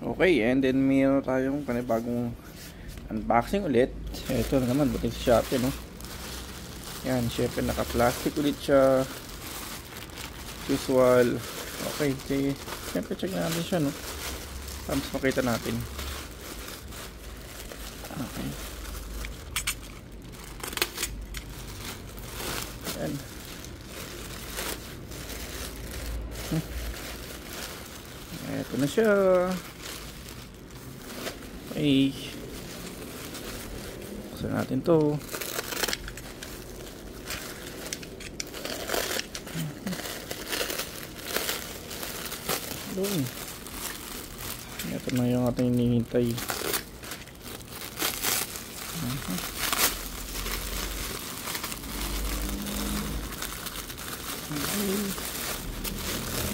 Okay, and then mayroon tayong panibagong unboxing ulit. Ito na naman, buting sa Shopee, no? Yan, syempre naka-plastic ulit siya. Usual. Okay, sige. Syempre check natin siya, no? Para mas makita natin. Okay. Yan. Ito na siya. Okay. Buksan natin to. Doon. Ito na yung ating hinihintay.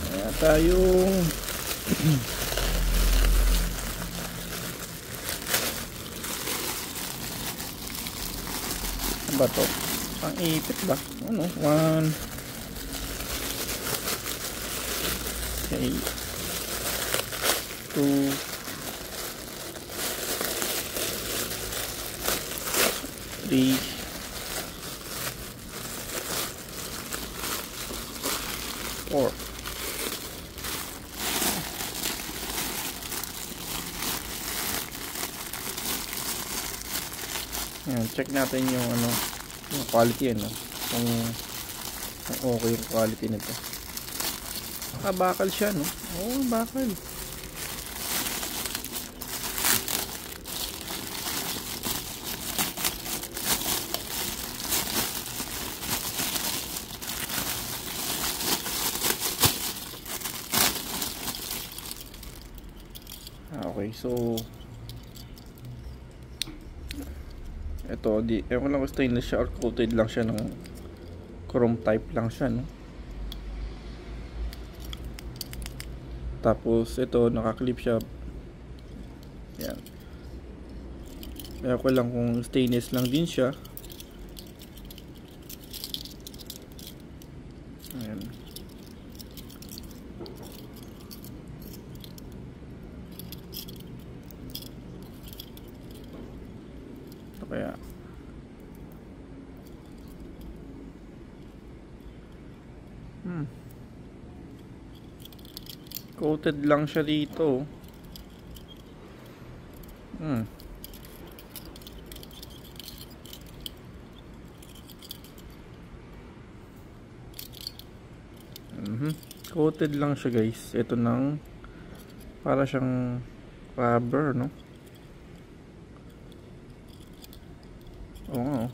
Kaya tayong ano ba to? Pang ipit ba? Ano? 1 okay 2 3 4. Yan, check natin yung ano, yung quality, ano, kung okay yung quality nito. Bakal siya, no? Oo, bakal. Okay, so ito, ewan lang kung stainless siya or coated lang siya ng chrome type lang siya, no? Tapos ito, naka-clip siya. Yan. Ewan ko lang kung stainless lang din siya. Ayan. Ito kaya coated lang siya dito. Coated lang siya, guys. Ito nang para siyang rubber, no? Oo.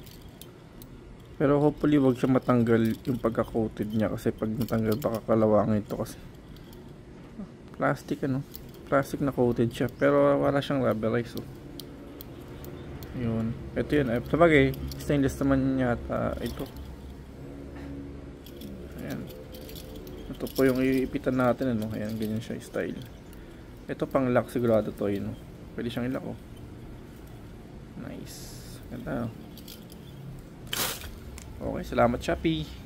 Pero hopefully wag siya matanggal yung pagka-coated niya, kasi pag natanggal baka kalawangin ito kasi plastic, ano? Plastic na coated siya, pero wala siyang rubberized, oh. Yun. Ito yun. Sabagay, stainless naman yata ito. Ayan. Ito po yung iipitan natin, ano? Ayan, ganyan siya style. Ito pang lock sigurado to, yun, oh. Pwede siyang ilock, oh. Nice. Ganda, oh. Okay, salamat Shopee.